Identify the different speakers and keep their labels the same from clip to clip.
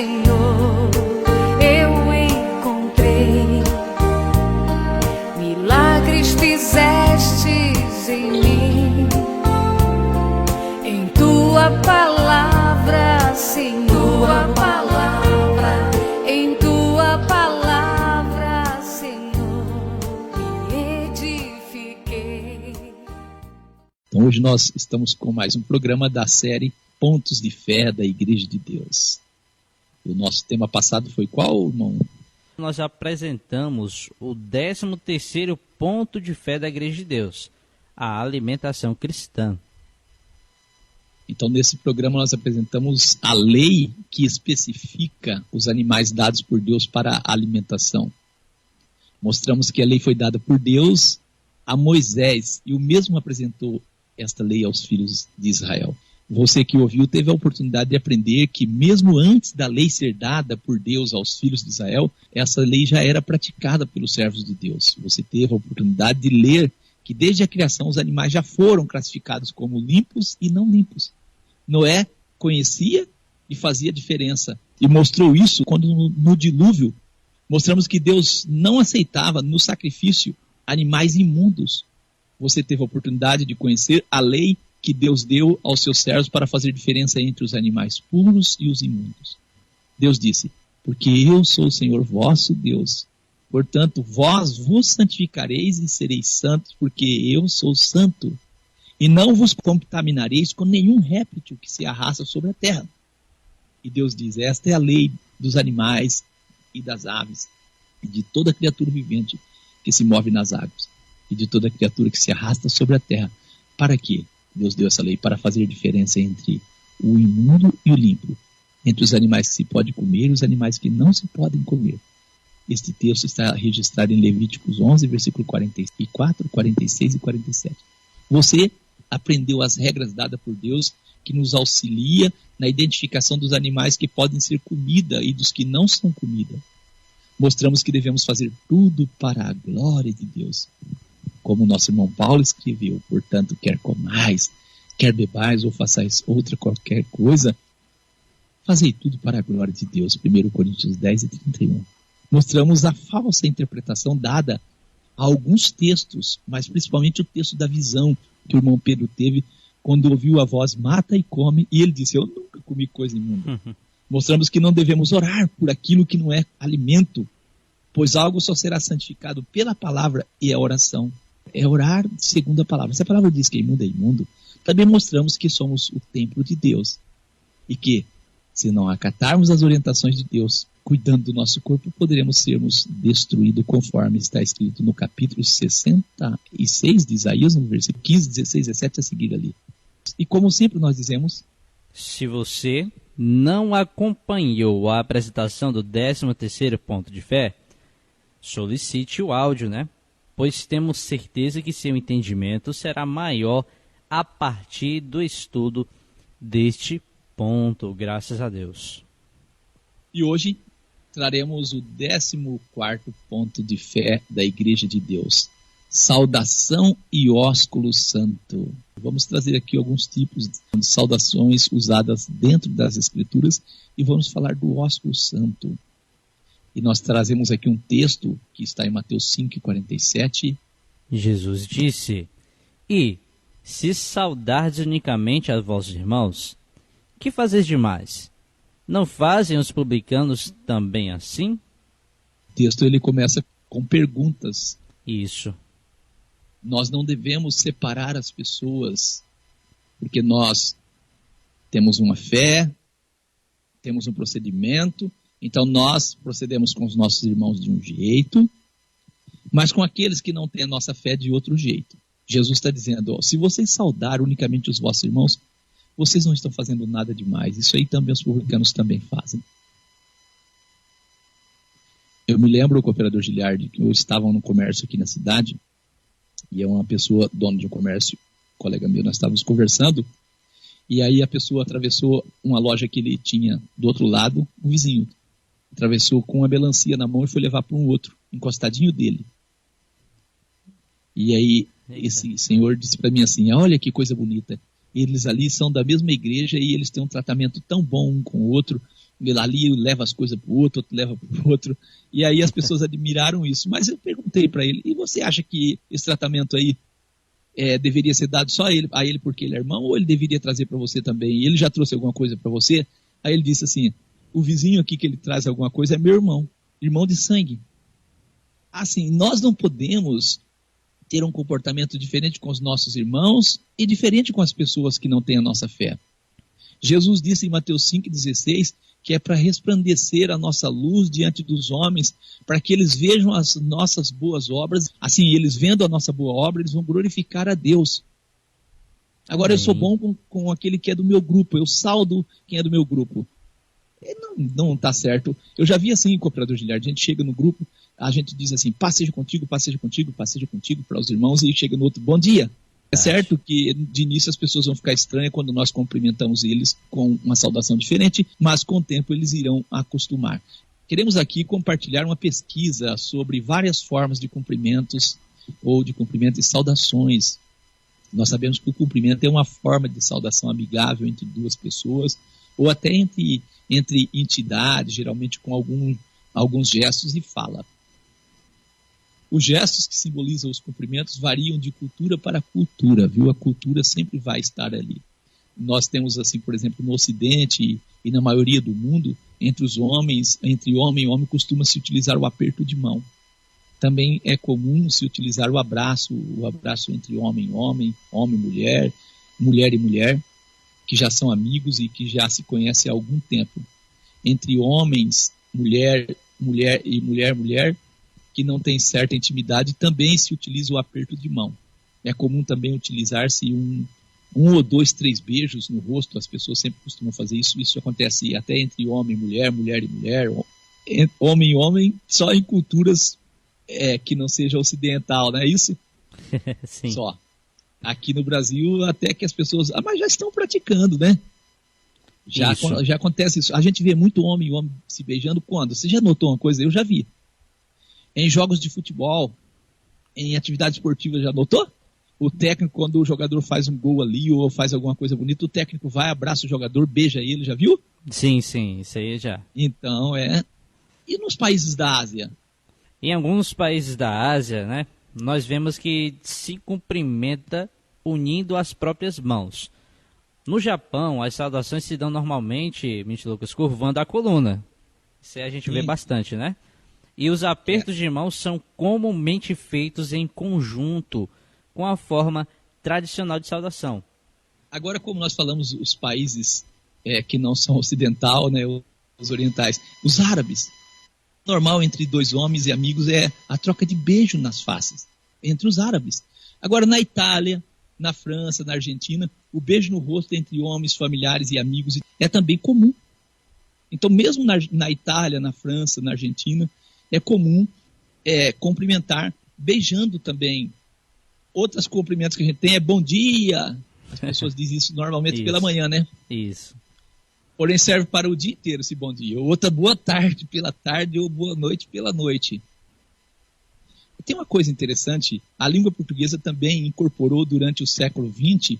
Speaker 1: Senhor, eu encontrei. Milagres fizestes em mim, em tua palavra, Senhor. Tua palavra, em tua palavra, Senhor, me edifiquei.
Speaker 2: Então hoje nós estamos com mais um programa da série Pontos de Fé da Igreja de Deus. O nosso tema passado foi qual, irmão?
Speaker 3: Nós apresentamos o 13º ponto de fé da Igreja de Deus, a alimentação cristã.
Speaker 2: Então nesse programa nós apresentamos a lei que especifica os animais dados por Deus para a alimentação. Mostramos que a lei foi dada por Deus a Moisés e o mesmo apresentou esta lei aos filhos de Israel. Você que ouviu teve a oportunidade de aprender que mesmo antes da lei ser dada por Deus aos filhos de Israel, essa lei já era praticada pelos servos de Deus. Você teve a oportunidade de ler que desde a criação os animais já foram classificados como limpos e não limpos. Noé conhecia e fazia diferença e mostrou isso quando no dilúvio mostramos que Deus não aceitava no sacrifício animais imundos. Você teve a oportunidade de conhecer a lei que Deus deu aos seus servos para fazer diferença entre os animais puros e os imundos. Deus disse: porque eu sou o Senhor vosso Deus, portanto vós vos santificareis e sereis santos, porque eu sou santo, e não vos contaminareis com nenhum réptil que se arrasta sobre a terra. E Deus diz: esta é a lei dos animais e das aves, e de toda criatura vivente que se move nas águas, e de toda criatura que se arrasta sobre a terra. Para quê? Deus deu essa lei para fazer diferença entre o imundo e o limpo, entre os animais que se pode comer e os animais que não se podem comer. Este texto está registrado em Levíticos 11, versículo 44, 46 e 47. Você aprendeu as regras dadas por Deus, que nos auxilia na identificação dos animais que podem ser comida e dos que não são comida. Mostramos que devemos fazer tudo para a glória de Deus. Como o nosso irmão Paulo escreveu: portanto, quer comais, quer bebais ou façais outra qualquer coisa, fazei tudo para a glória de Deus. 1 Coríntios 10 e 31. Mostramos a falsa interpretação dada a alguns textos, mas principalmente o texto da visão que o irmão Pedro teve quando ouviu a voz: mata e come, e ele disse: eu nunca comi coisa imunda. Mostramos que não devemos orar por aquilo que não é alimento, pois algo só será santificado pela palavra e a oração. É orar segundo a palavra. Se a palavra diz que imundo é imundo, também mostramos que somos o templo de Deus. E que, se não acatarmos as orientações de Deus, cuidando do nosso corpo, poderemos sermos destruídos, conforme está escrito no capítulo 66 de Isaías, no versículo 15, 16, 17, a seguir ali. E como sempre nós dizemos,
Speaker 3: se você não acompanhou a apresentação do 13º ponto de fé, solicite o áudio, né? Pois temos certeza que seu entendimento será maior a partir do estudo deste ponto, graças a Deus.
Speaker 2: E hoje traremos o 14º ponto de fé da Igreja de Deus: saudação e ósculo santo. Vamos trazer aqui alguns tipos de saudações usadas dentro das Escrituras e vamos falar do ósculo santo. E nós trazemos aqui um texto que está em Mateus 5,47.
Speaker 3: Jesus disse: e se saudardes unicamente a vossos irmãos, que fazeis demais? Não fazem os publicanos também assim?
Speaker 2: O texto ele começa com perguntas.
Speaker 3: Isso.
Speaker 2: Nós não devemos separar as pessoas, porque nós temos uma fé, temos um procedimento. Então nós procedemos com os nossos irmãos de um jeito, mas com aqueles que não têm a nossa fé de outro jeito. Jesus está dizendo: se vocês saudarem unicamente os vossos irmãos, vocês não estão fazendo nada demais. Isso aí também os publicanos também fazem. Eu me lembro, o cooperador Giliardi, que eu estava no comércio aqui na cidade, e é uma pessoa, dono de um comércio, colega meu, nós estávamos conversando, e aí a pessoa atravessou uma loja que ele tinha do outro lado, um vizinho. Atravessou com uma melancia na mão e foi levar para um outro, encostadinho dele. E aí esse senhor disse para mim assim: olha que coisa bonita, eles ali são da mesma igreja e eles têm um tratamento tão bom um com o outro, Ali leva as coisas para o outro leva para o outro. E aí as pessoas admiraram isso. Mas eu perguntei para ele, e você acha que esse tratamento aí deveria ser dado só a ele porque ele é irmão, ou ele deveria trazer para você também? E ele já trouxe alguma coisa para você? Aí ele disse assim, o vizinho aqui que ele traz alguma coisa é meu irmão de sangue. Assim, nós não podemos ter um comportamento diferente com os nossos irmãos e diferente com as pessoas que não têm a nossa fé. Jesus disse em Mateus 5,16 que é para resplandecer a nossa luz diante dos homens, para que eles vejam as nossas boas obras. Assim, eles vendo a nossa boa obra, eles vão glorificar a Deus. Agora, eu sou bom com aquele que é do meu grupo, eu saldo quem é do meu grupo. Não está certo. Eu já vi assim em Cooperador Giliard, a gente chega no grupo, a gente diz assim, paz seja contigo, paz seja contigo, paz seja contigo para os irmãos, e chega no outro, bom dia. É certo que de início as pessoas vão ficar estranhas quando nós cumprimentamos eles com uma saudação diferente, mas com o tempo eles irão acostumar. Queremos aqui compartilhar uma pesquisa sobre várias formas de cumprimentos ou de cumprimento e saudações. Nós sabemos que o cumprimento é uma forma de saudação amigável entre duas pessoas ou até entre entidades, geralmente com alguns gestos e fala. Os gestos que simbolizam os cumprimentos variam de cultura para cultura, viu? A cultura sempre vai estar ali. Nós temos, assim, por exemplo, no Ocidente e na maioria do mundo, entre homem e homem, costuma-se utilizar o aperto de mão. Também é comum se utilizar o abraço entre homem e homem, homem e mulher, mulher e mulher, que já são amigos e que já se conhecem há algum tempo. Entre homens, mulher e mulher, que não tem certa intimidade, também se utiliza o aperto de mão. É comum também utilizar-se um ou dois, 3 beijos no rosto, as pessoas sempre costumam fazer isso, isso acontece até entre homem e mulher, mulher e mulher, homem e homem, só em culturas que não seja ocidental, não é isso?
Speaker 3: Sim.
Speaker 2: Só. Aqui no Brasil, até que as pessoas, mas já estão praticando, né? Já acontece isso. A gente vê muito homem e homem se beijando quando? Você já notou uma coisa? Eu já vi. Em jogos de futebol, em atividade esportiva, já notou? O técnico, quando o jogador faz um gol ali ou faz alguma coisa bonita, o técnico vai, abraça o jogador, beija ele, já viu?
Speaker 3: Sim, isso aí já.
Speaker 2: Então, E nos países da Ásia?
Speaker 3: Em alguns países da Ásia, né, nós vemos que se cumprimenta unindo as próprias mãos. No Japão, as saudações se dão normalmente, Lucas, curvando a coluna. Isso aí a gente vê bastante, né? E os apertos de mão são comumente feitos em conjunto com a forma tradicional de saudação. Agora, como nós falamos os países que não são ocidental, né, os orientais, os árabes, normal entre 2 homens e amigos é a troca de beijo nas faces, entre os árabes. Agora, na Itália, na França, na Argentina, o beijo no rosto entre homens, familiares e amigos é também comum. Então, mesmo na Itália, na França, na Argentina, é comum cumprimentar beijando também. Outros cumprimentos que a gente tem é bom dia. As pessoas dizem isso normalmente pela manhã, né? Isso.
Speaker 2: Porém, serve para o dia inteiro esse bom dia. Outra, boa tarde pela tarde ou boa noite pela noite. Tem uma coisa interessante. A língua portuguesa também incorporou durante o século XX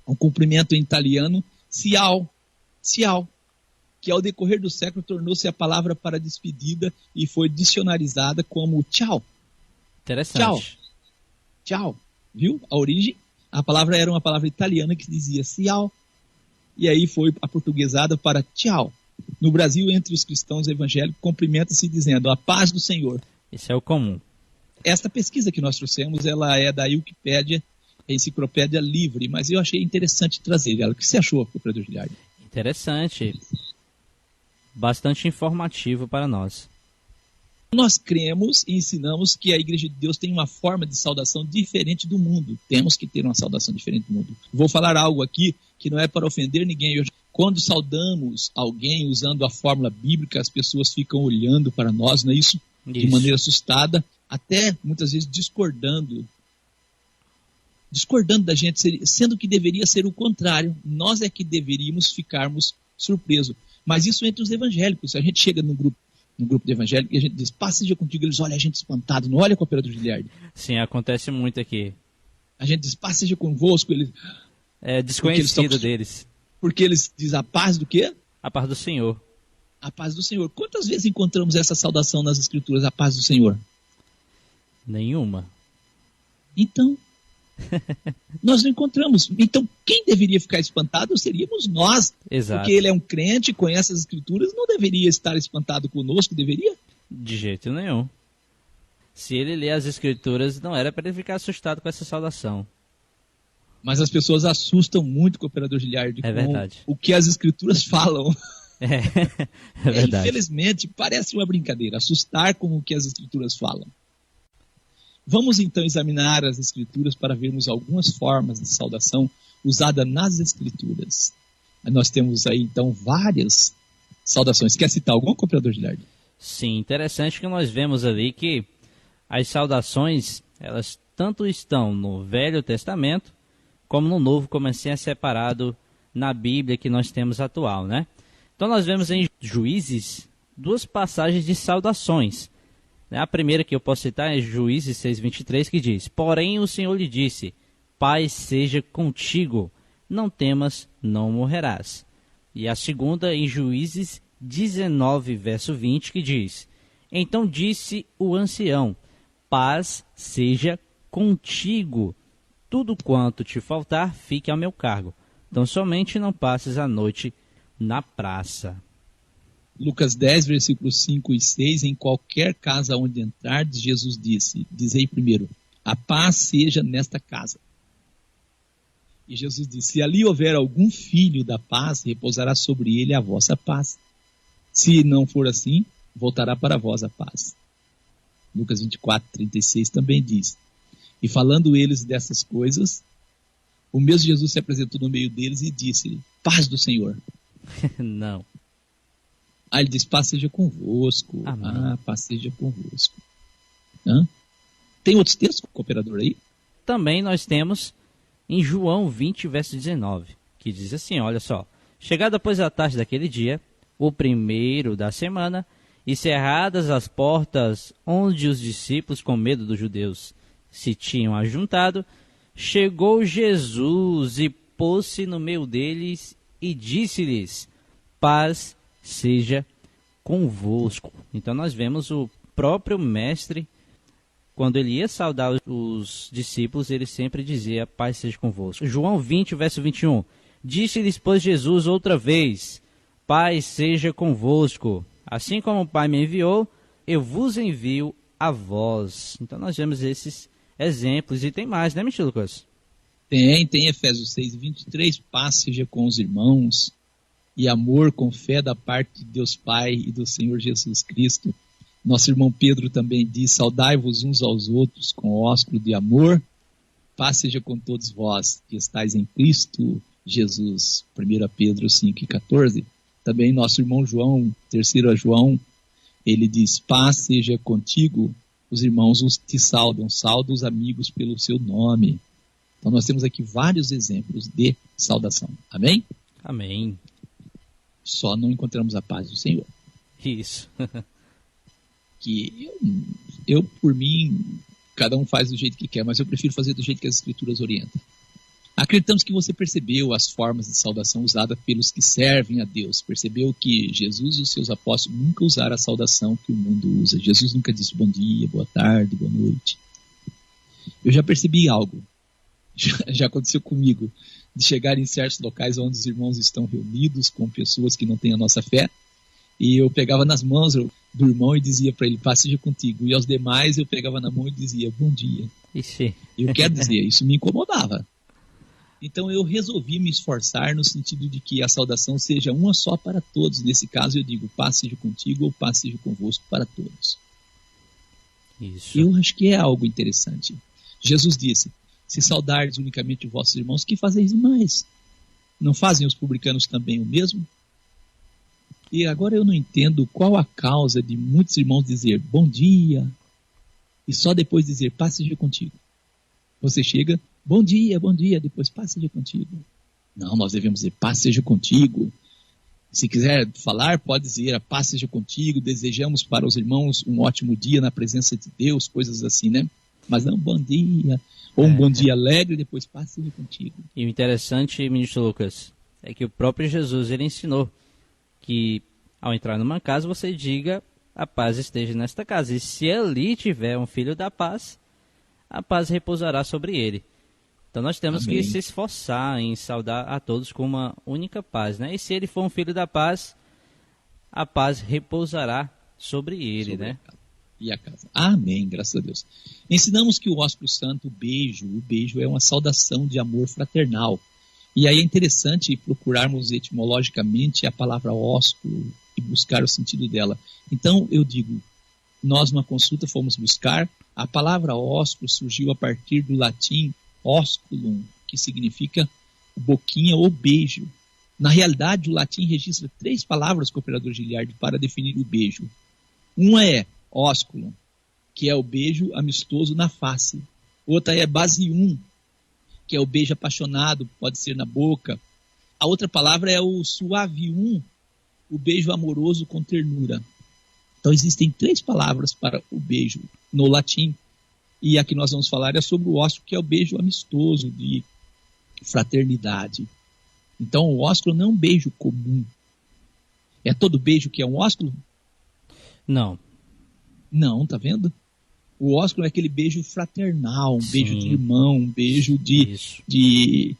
Speaker 2: um cumprimento em italiano, ciao, que ao decorrer do século tornou-se a palavra para despedida e foi dicionarizada como tchau.
Speaker 3: Interessante.
Speaker 2: Tchau. Viu? A origem, a palavra era uma palavra italiana que dizia ciao, e aí foi aportuguesada para tchau. No Brasil, entre os cristãos evangélicos, cumprimenta-se dizendo a paz do Senhor.
Speaker 3: Isso é o comum.
Speaker 2: Esta pesquisa que nós trouxemos, ela é da Wikipédia, enciclopédia livre, mas eu achei interessante trazer ela. O que você achou, Cooperador Giliard?
Speaker 3: Interessante. Bastante informativo para nós.
Speaker 2: Nós cremos e ensinamos que a Igreja de Deus tem uma forma de saudação diferente do mundo. Temos que ter uma saudação diferente do mundo. Vou falar algo aqui que não é para ofender ninguém. Quando saudamos alguém usando a fórmula bíblica, as pessoas ficam olhando para nós, não é isso? De maneira assustada, até muitas vezes discordando da gente, sendo que deveria ser o contrário. Nós é que deveríamos ficarmos surpresos. Mas isso entre os evangélicos. A gente chega num grupo de evangélicos e a gente diz, paz seja contigo, eles olham a gente espantado, não olha com a Cooperador Giliard.
Speaker 3: Sim, acontece muito aqui.
Speaker 2: A gente diz, paz seja convosco, eles...
Speaker 3: É desconhecido deles.
Speaker 2: Porque eles dizem a paz do quê?
Speaker 3: A paz do Senhor.
Speaker 2: A paz do Senhor. Quantas vezes encontramos essa saudação nas Escrituras, a paz do Senhor?
Speaker 3: Nenhuma.
Speaker 2: Então, nós não encontramos. Então, quem deveria ficar espantado seríamos nós.
Speaker 3: Exato.
Speaker 2: Porque ele é um crente, conhece as Escrituras, não deveria estar espantado conosco, deveria?
Speaker 3: De jeito nenhum. Se ele lê as Escrituras, não era para ele ficar assustado com essa saudação.
Speaker 2: Mas as pessoas assustam muito, cooperador Giliardi,
Speaker 3: É verdade.
Speaker 2: o que as Escrituras falam.
Speaker 3: É verdade.
Speaker 2: Infelizmente, parece uma brincadeira, assustar com o que as Escrituras falam. Vamos então examinar as Escrituras para vermos algumas formas de saudação usada nas Escrituras. Nós temos aí então várias saudações. Quer citar algum, cooperador Giliardi?
Speaker 3: Sim, interessante que nós vemos ali que as saudações, elas tanto estão no Velho Testamento, como no Novo, como assim é separado na Bíblia que nós temos atual, né? Então nós vemos em Juízes duas passagens de saudações. A primeira que eu posso citar é Juízes 6:23, que diz: Porém o Senhor lhe disse, paz seja contigo, não temas, não morrerás. E a segunda em Juízes 19, verso 20, que diz: Então disse o ancião, paz seja contigo, tudo quanto te faltar fique ao meu cargo, então somente não passes a noite na praça.
Speaker 2: Lucas 10, versículos 5 e 6, em qualquer casa onde entrardes, Jesus disse, dizei primeiro, a paz seja nesta casa. E Jesus disse, se ali houver algum filho da paz, repousará sobre ele a vossa paz. Se não for assim, voltará para vós a paz. Lucas 24, 36 também diz, e falando eles dessas coisas, o mesmo Jesus se apresentou no meio deles e disse, paz do Senhor.
Speaker 3: Não.
Speaker 2: Aí ele diz, paz seja convosco.
Speaker 3: Amém.
Speaker 2: Paz seja convosco. Hã? Tem outros textos, cooperador, aí?
Speaker 3: Também nós temos em João 20, verso 19, que diz assim, olha só. Chegada, pois, a tarde daquele dia, o primeiro da semana, e cerradas as portas onde os discípulos, com medo dos judeus, se tinham ajuntado, chegou Jesus e pôs-se no meio deles e disse-lhes, paz seja convosco. Então nós vemos o próprio mestre, quando ele ia saudar os discípulos, ele sempre dizia, paz seja convosco. João 20, verso 21, disse-lhes, pois, Jesus outra vez, paz seja convosco. Assim como o Pai me enviou, eu vos envio a vós. Então nós vemos esses exemplos, e tem mais, né, Michel Lucas?
Speaker 2: Tem Efésios 6, 23, paz seja com os irmãos, e amor com fé da parte de Deus Pai e do Senhor Jesus Cristo. Nosso irmão Pedro também diz, saudai-vos uns aos outros com ósculo de amor, paz seja com todos vós, que estáis em Cristo Jesus. 1 Pedro 5, 14. Também nosso irmão João, 3 João, ele diz, paz seja contigo, os irmãos os te saudam, sauda os amigos pelo seu nome. Então nós temos aqui vários exemplos de saudação. Amém?
Speaker 3: Amém.
Speaker 2: Só não encontramos a paz do Senhor.
Speaker 3: Isso.
Speaker 2: Que eu, por mim, cada um faz do jeito que quer, mas eu prefiro fazer do jeito que as Escrituras orientam. Acreditamos que você percebeu as formas de saudação usadas pelos que servem a Deus. Percebeu que Jesus e os seus apóstolos nunca usaram a saudação que o mundo usa. Jesus nunca disse bom dia, boa tarde, boa noite. Eu já percebi algo. Já aconteceu comigo. De chegar em certos locais onde os irmãos estão reunidos com pessoas que não têm a nossa fé. E eu pegava nas mãos do irmão e dizia para ele, paz seja contigo. E aos demais eu pegava na mão e dizia, bom dia.
Speaker 3: Ixi.
Speaker 2: Eu quero dizer, isso me incomodava. Então eu resolvi me esforçar no sentido de que a saudação seja uma só para todos. Nesse caso eu digo, paz seja contigo ou paz seja convosco para todos.
Speaker 3: Isso.
Speaker 2: Eu acho que é algo interessante. Jesus disse, se saudardes unicamente vossos irmãos, que fazeis mais? Não fazem os publicanos também o mesmo? E agora eu não entendo qual a causa de muitos irmãos dizer bom dia e só depois dizer paz seja contigo. Você chega, bom dia, depois paz seja contigo. Não, nós devemos dizer paz seja contigo. Se quiser falar, pode dizer a paz seja contigo, desejamos para os irmãos um ótimo dia na presença de Deus, coisas assim, né? Mas não bom dia, ou um bom dia alegre, depois paz seja contigo.
Speaker 3: E o interessante, ministro Lucas, é que o próprio Jesus, ele ensinou que Ao entrar numa casa, você diga: a paz esteja nesta casa. E se ali tiver um filho da paz, a paz repousará sobre ele. Então nós temos
Speaker 2: Amém.
Speaker 3: que se esforçar em saudar a todos com uma única paz, né? E se ele for um filho da paz, a paz repousará sobre ele,
Speaker 2: Sobre
Speaker 3: né?
Speaker 2: E a casa. Amém, graças a Deus. Ensinamos que o ósculo santo, o beijo é uma saudação de amor fraternal. E aí é interessante procurarmos etimologicamente a palavra ósculo e buscar o sentido dela. Então, eu digo, nós numa consulta fomos buscar, a palavra ósculo surgiu a partir do latim osculum, que significa boquinha ou beijo. Na realidade, o latim registra 3 palavras, cooperador Giliardi, para definir o beijo. Uma é ósculum, que é o beijo amistoso na face. Outra é basium, que é o beijo apaixonado, pode ser na boca. A outra palavra é o suavium, o beijo amoroso com ternura. Então existem 3 palavras para o beijo no latim. E a que nós vamos falar é sobre o ósculo, que é o beijo amistoso, de fraternidade. Então o ósculo não é um beijo comum. É todo beijo que é um ósculo?
Speaker 3: Não.
Speaker 2: Não, tá vendo? O ósculo é aquele beijo fraternal, um
Speaker 3: Sim.
Speaker 2: beijo de irmão, um beijo
Speaker 3: Isso.
Speaker 2: de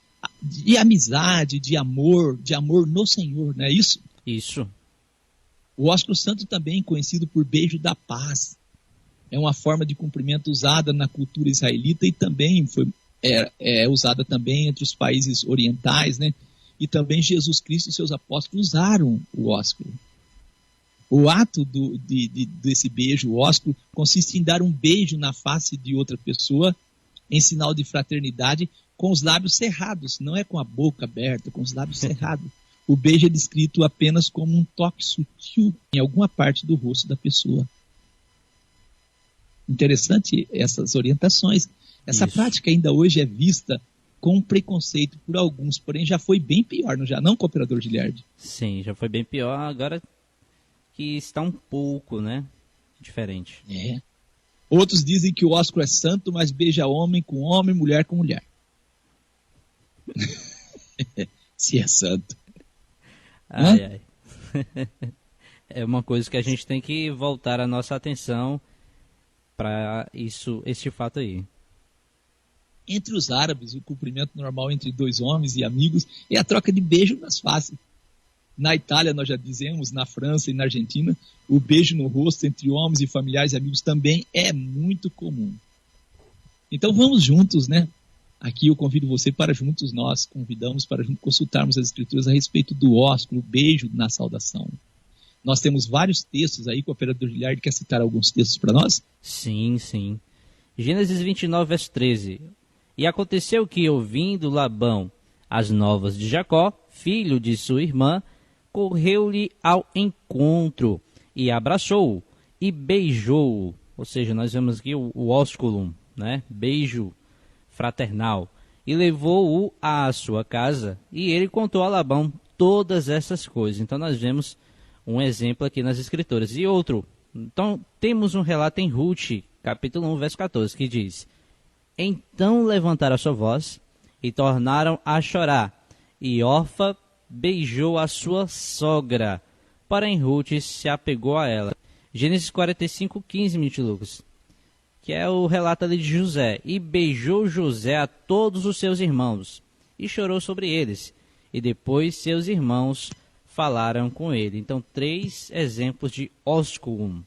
Speaker 2: amizade, de amor no Senhor, não é isso?
Speaker 3: Isso.
Speaker 2: O ósculo santo também conhecido por beijo da paz. É uma forma de cumprimento usada na cultura israelita e também é usada também entre os países orientais, né? E também Jesus Cristo e seus apóstolos usaram o ósculo. O ato desse beijo, o ósculo, consiste em dar um beijo na face de outra pessoa em sinal de fraternidade com os lábios cerrados, não é com a boca aberta, com os lábios cerrados. O beijo é descrito apenas como um toque sutil em alguma parte do rosto da pessoa. Interessante essas orientações. Essa
Speaker 3: Isso.
Speaker 2: prática ainda hoje é vista com preconceito por alguns, porém já foi bem pior, não, cooperador Giliardi?
Speaker 3: Sim, já foi bem pior. Agora que está um pouco, né, diferente.
Speaker 2: É. Outros dizem que o ósculo é santo, mas beija homem com homem, mulher com mulher. Se é santo.
Speaker 3: Ai, ai. É uma coisa que a gente tem que voltar a nossa atenção para esse fato aí.
Speaker 2: Entre os árabes, o cumprimento normal entre 2 homens e amigos é a troca de beijo nas faces. Na Itália, nós já dizemos, na França e na Argentina, o beijo no rosto entre homens e familiares e amigos também é muito comum. Então vamos juntos, né? Aqui eu convido você para juntos, nós convidamos para juntos consultarmos as escrituras a respeito do ósculo, o beijo na saudação. Nós temos vários textos aí, que o operador Giliardi quer citar alguns textos para nós?
Speaker 3: Sim, sim. Gênesis 29, verso 13. E aconteceu que, ouvindo Labão as novas de Jacó, filho de sua irmã, correu-lhe ao encontro e abraçou-o e beijou-o. Ou seja, nós vemos aqui o ósculum, né? Beijo fraternal. E levou-o à sua casa e ele contou a Labão todas essas coisas. Então nós vemos um exemplo aqui nas escrituras. E outro, então temos um relato em Ruth, capítulo 1, verso 14, que diz: Então levantaram a sua voz e tornaram a chorar, e Orfa beijou a sua sogra, porém Ruth se apegou a ela. Gênesis 45, 15, Lucas, que é o relato ali de José. E beijou José a todos os seus irmãos, e chorou sobre eles. E depois seus irmãos falaram com ele. Então, 3 exemplos de ósculum.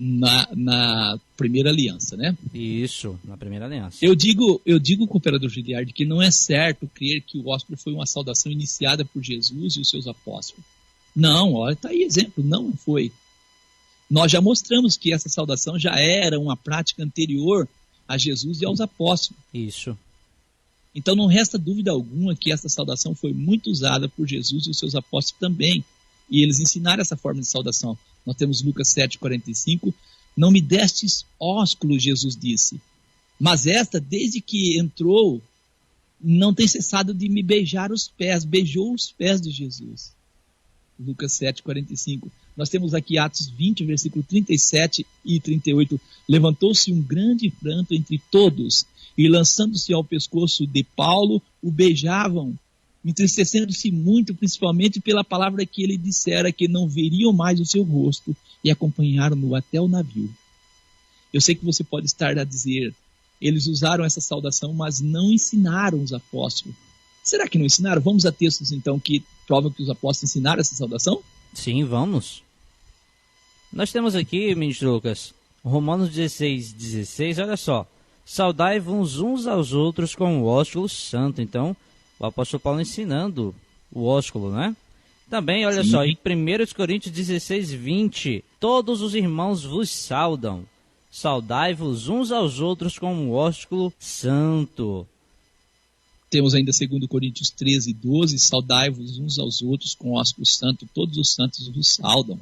Speaker 2: Na primeira aliança, né?
Speaker 3: Isso, na primeira aliança.
Speaker 2: Eu digo, cooperador Giliardi, que não é certo crer que o ósculo foi uma saudação iniciada por Jesus e os seus apóstolos. Não, olha, está aí exemplo, não foi. Nós já mostramos que essa saudação já era uma prática anterior a Jesus e aos apóstolos.
Speaker 3: Isso.
Speaker 2: Então não resta dúvida alguma que essa saudação foi muito usada por Jesus e os seus apóstolos também. E eles ensinaram essa forma de saudação. Nós temos Lucas 7,45. Não me destes ósculo, Jesus disse. Mas esta, desde que entrou, não tem cessado de me beijar os pés. Beijou os pés de Jesus. Lucas 7,45. Nós temos aqui Atos 20, versículo 37 e 38. Levantou-se um grande pranto entre todos, e lançando-se ao pescoço de Paulo, o beijavam. entristecendo-se muito, principalmente pela palavra que ele dissera, que não veriam mais o seu rosto, e acompanharam-no até o navio. Eu sei que você pode estar a dizer, eles usaram essa saudação, mas não ensinaram os apóstolos. Será que não ensinaram? Vamos a textos, então, que provam que os apóstolos ensinaram essa saudação?
Speaker 3: Sim, vamos. Nós temos aqui, ministro Lucas, Romanos 16, olha só. Saudai-vos uns aos outros com o ósculo santo. Então, o apóstolo Paulo ensinando o ósculo, né? Também, olha só, em 1 Coríntios 16:20, todos os irmãos vos saudam. Saudai-vos uns aos outros com o ósculo santo.
Speaker 2: Temos ainda 2 Coríntios 13:12, saudai-vos uns aos outros com o ósculo santo, todos os santos vos saudam.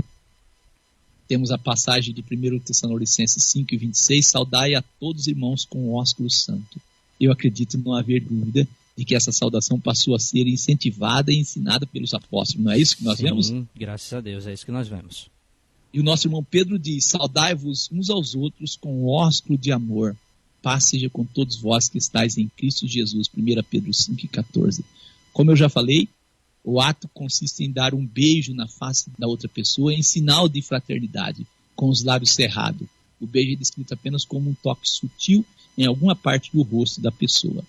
Speaker 2: Temos a passagem de 1 Tessalonicenses 5:26, saudai a todos os irmãos com o ósculo santo. Eu acredito não haver dúvida de que essa saudação passou a ser incentivada e ensinada pelos apóstolos. Não é isso que nós vemos?
Speaker 3: Sim, graças a Deus, é isso que nós vemos.
Speaker 2: E o nosso irmão Pedro diz, saudai-vos uns aos outros com o ósculo de amor. Paz seja com todos vós que estáis em Cristo Jesus. 1 Pedro 5:14. Como eu já falei, o ato consiste em dar um beijo na face da outra pessoa em sinal de fraternidade, com os lábios cerrados. O beijo é descrito apenas como um toque sutil em alguma parte do rosto da pessoa.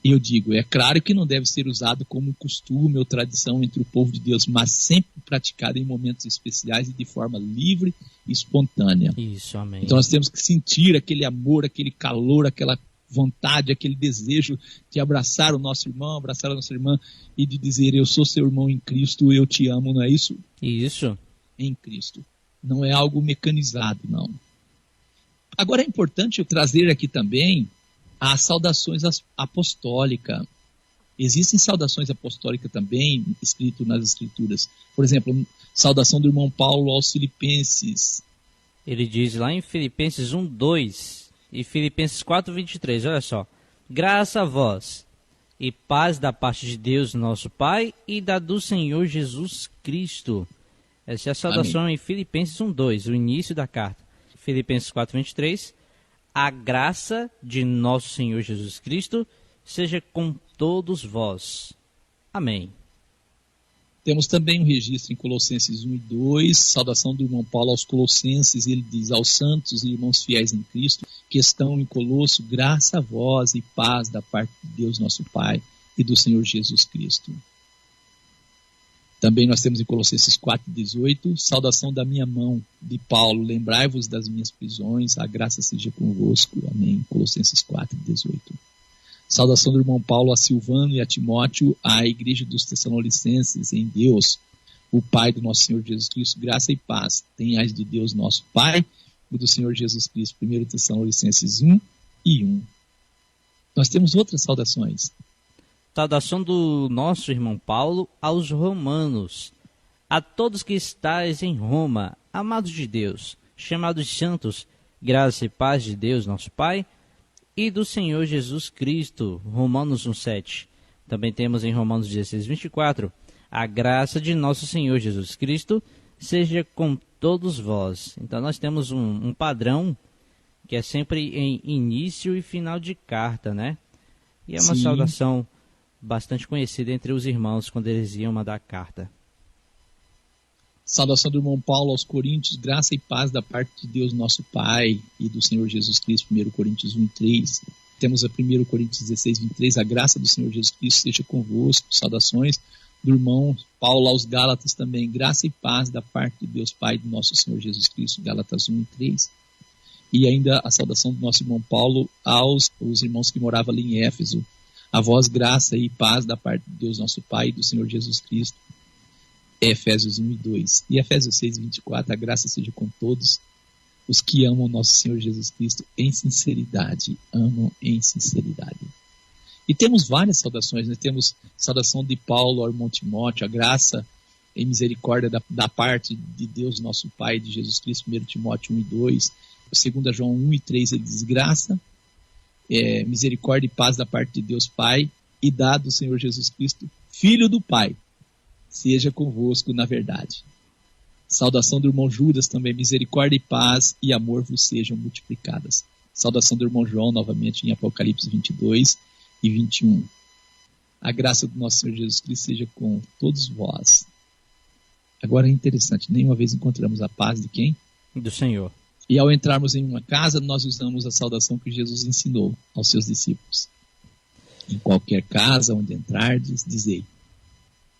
Speaker 2: Eu digo, é claro que não deve ser usado como costume ou tradição entre o povo de Deus, mas sempre praticado em momentos especiais e de forma livre e espontânea.
Speaker 3: Isso, amém.
Speaker 2: Então nós temos que sentir aquele amor, aquele calor, aquela vontade, aquele desejo de abraçar o nosso irmão, abraçar a nossa irmã e de dizer, eu sou seu irmão em Cristo, eu te amo, não é isso?
Speaker 3: Isso.
Speaker 2: Em Cristo. Não é algo mecanizado, não. Agora é importante eu trazer aqui também as saudações apostólicas. Existem saudações apostólicas também, escrito nas Escrituras. Por exemplo, saudação do irmão Paulo aos Filipenses.
Speaker 3: Ele diz lá em Filipenses 1:2 e Filipenses 4:23, olha só. Graça a vós e paz da parte de Deus nosso Pai e da do Senhor Jesus Cristo. Essa é a saudação Amém. Em Filipenses 1:2, o início da carta. Filipenses 4:23. A graça de nosso Senhor Jesus Cristo seja com todos vós. Amém.
Speaker 2: Temos também um registro em Colossenses 1:2, saudação do irmão Paulo aos Colossenses, ele diz, aos santos e irmãos fiéis em Cristo, que estão em Colosso, graça a vós e paz da parte de Deus nosso Pai e do Senhor Jesus Cristo. Também nós temos em Colossenses 4:18, saudação da minha mão, de Paulo, lembrai-vos das minhas prisões, a graça seja convosco. Amém. Colossenses 4:18. Saudação do irmão Paulo a Silvano e a Timóteo, à igreja dos Tessalonicenses, em Deus, o Pai do nosso Senhor Jesus Cristo, graça e paz. Tenhais de Deus nosso Pai e do Senhor Jesus Cristo. 1 Tessalonicenses 1:1. Nós temos outras saudações.
Speaker 3: Saudação do nosso irmão Paulo aos romanos. A todos que estáis em Roma, amados de Deus, chamados santos, graça e paz de Deus nosso Pai e do Senhor Jesus Cristo. Romanos 1:7. Também temos em Romanos 16:24. A graça de nosso Senhor Jesus Cristo seja com todos vós. Então nós temos um padrão que é sempre em início e final de carta, né? E é uma
Speaker 2: Sim.
Speaker 3: saudação bastante conhecida entre os irmãos quando eles iam mandar carta.
Speaker 2: Saudação do irmão Paulo aos Coríntios, graça e paz da parte de Deus nosso Pai e do Senhor Jesus Cristo, 1 Coríntios 1:3. Temos a 1 Coríntios 16:23, a graça do Senhor Jesus Cristo seja convosco. Saudações do irmão Paulo aos Gálatas também, graça e paz da parte de Deus Pai e do nosso Senhor Jesus Cristo, Gálatas 1:3. E ainda a saudação do nosso irmão Paulo aos os irmãos que moravam ali em Éfeso, a vós graça e paz da parte de Deus nosso Pai e do Senhor Jesus Cristo, Efésios 1:2. E Efésios 6:24, a graça seja com todos os que amam nosso Senhor Jesus Cristo em sinceridade, amam em sinceridade. E temos várias saudações, né? Temos saudação de Paulo ao irmão Timóteo, a graça e misericórdia da parte de Deus nosso Pai e de Jesus Cristo, 1 Timóteo 1:2. 2 João 1:3, ele diz graça, misericórdia e paz da parte de Deus Pai e da do Senhor Jesus Cristo, Filho do Pai, seja convosco na verdade. Saudação do irmão Judas também, misericórdia e paz e amor vos sejam multiplicadas. Saudação do irmão João, novamente em Apocalipse 22 e 21. A graça do nosso Senhor Jesus Cristo seja com todos vós. Agora é interessante, nenhuma vez encontramos a paz de quem?
Speaker 3: Do Senhor.
Speaker 2: E ao entrarmos em uma casa, nós usamos a saudação que Jesus ensinou aos seus discípulos. Em qualquer casa onde entrardes, dizei.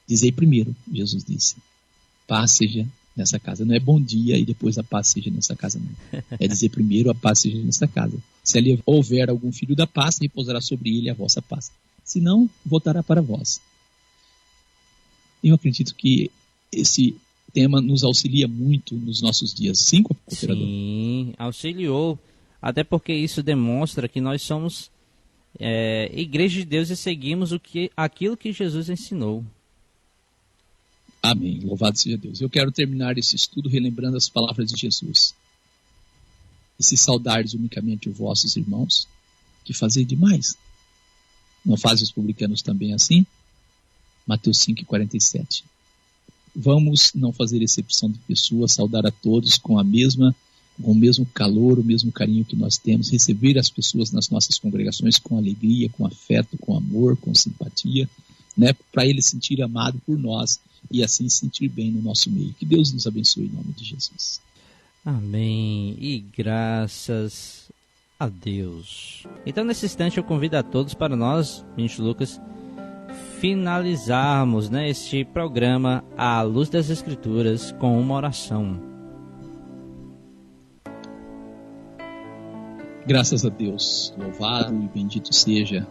Speaker 2: Dizei primeiro, Jesus disse. Paz seja nessa casa. Não é bom dia e depois a paz seja nessa casa, não. É dizer primeiro a paz seja nessa casa. Se ali houver algum filho da paz, repousará sobre ele a vossa paz. Se não, voltará para vós. Eu acredito que esse tema nos auxilia muito nos nossos dias. Sim, cooperador?
Speaker 3: Sim, auxiliou. Até porque isso demonstra que nós somos igreja de Deus e seguimos aquilo que Jesus ensinou.
Speaker 2: Amém. Louvado seja Deus. Eu quero terminar esse estudo relembrando as palavras de Jesus. E se saudardes unicamente os vossos irmãos, que fazei demais. Não fazem os publicanos também assim? Mateus 5,47. Vamos não fazer exceção de pessoas, saudar a todos com o mesmo calor, o mesmo carinho que nós temos, receber as pessoas nas nossas congregações com alegria, com afeto, com amor, com simpatia, né, para ele se sentir amado por nós e assim se sentir bem no nosso meio. Que Deus nos abençoe em nome de Jesus.
Speaker 3: Amém. E graças a Deus. Então, nesse instante, eu convido a todos para nós, Ministro Lucas, finalizarmos, né, este programa à luz das Escrituras com uma oração.
Speaker 2: Graças a Deus, louvado e bendito seja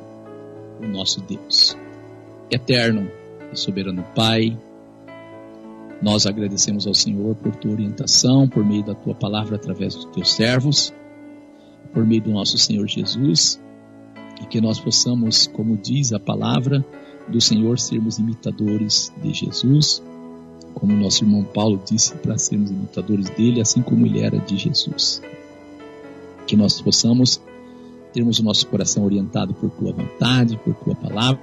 Speaker 2: o nosso Deus. Eterno e soberano Pai, nós agradecemos ao Senhor por tua orientação, por meio da tua palavra através dos teus servos, por meio do nosso Senhor Jesus, e que nós possamos, como diz a palavra do Senhor, sermos imitadores de Jesus, como nosso irmão Paulo disse, para sermos imitadores dele, assim como ele era de Jesus. Que nós possamos termos o nosso coração orientado por tua vontade, por tua palavra,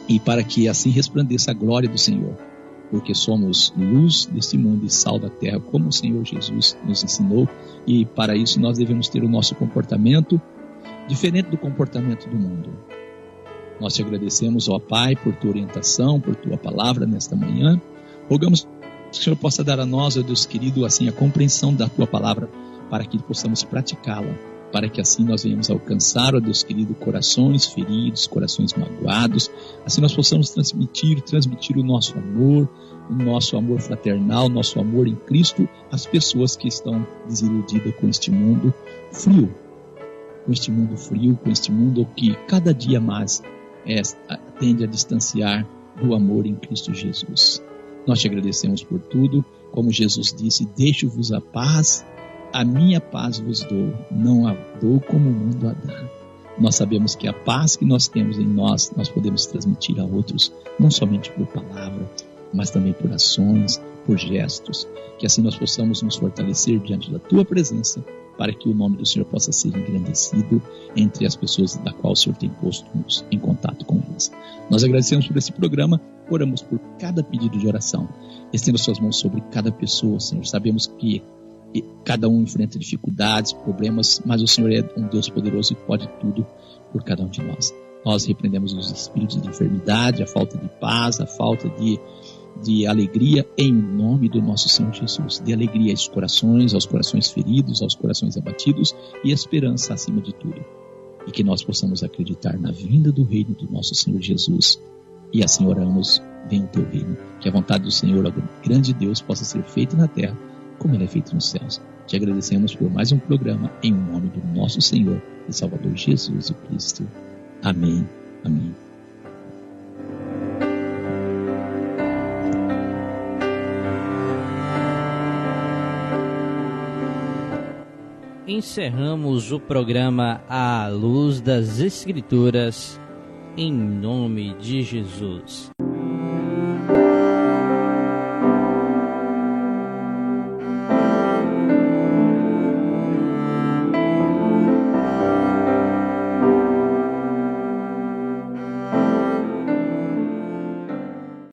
Speaker 2: e para que assim resplandeça a glória do Senhor, porque somos luz deste mundo e sal da terra, como o Senhor Jesus nos ensinou, e para isso nós devemos ter o nosso comportamento diferente do comportamento do mundo. Nós te agradecemos, ó Pai, por tua orientação, por tua palavra nesta manhã. Rogamos que o Senhor possa dar a nós, ó Deus querido, assim a compreensão da tua palavra, para que possamos praticá-la, para que assim nós venhamos alcançar, ó Deus querido, corações feridos, corações magoados, assim nós possamos transmitir o nosso amor fraternal, nosso amor em Cristo às pessoas que estão desiludidas com este mundo frio, com este mundo que cada dia mais tende a distanciar do amor em Cristo Jesus. Nós te agradecemos por tudo, como Jesus disse, deixo-vos a paz, a minha paz vos dou, não a dou como o mundo a dá. Nós sabemos que a paz que nós temos em nós podemos transmitir a outros, não somente por palavra, mas também por ações, por gestos, que assim nós possamos nos fortalecer diante da tua presença, para que o nome do Senhor possa ser engrandecido entre as pessoas da qual o Senhor tem posto-nos em contato com elas. Nós agradecemos por esse programa, oramos por cada pedido de oração, estenda suas mãos sobre cada pessoa, Senhor. Sabemos que cada um enfrenta dificuldades, problemas, mas o Senhor é um Deus poderoso e pode tudo por cada um de nós. Nós repreendemos os espíritos de enfermidade, a falta de paz, a falta de alegria, em nome do nosso Senhor Jesus. Dê alegria aos corações feridos, aos corações abatidos e esperança acima de tudo. E que nós possamos acreditar na vinda do reino do nosso Senhor Jesus. E assim oramos, venha o teu reino. Que a vontade do Senhor, o grande Deus, possa ser feita na terra, como ele é feito nos céus. Te agradecemos por mais um programa, em nome do nosso Senhor e Salvador Jesus Cristo. Amém. Amém.
Speaker 3: Encerramos o programa à luz das Escrituras, em nome de Jesus.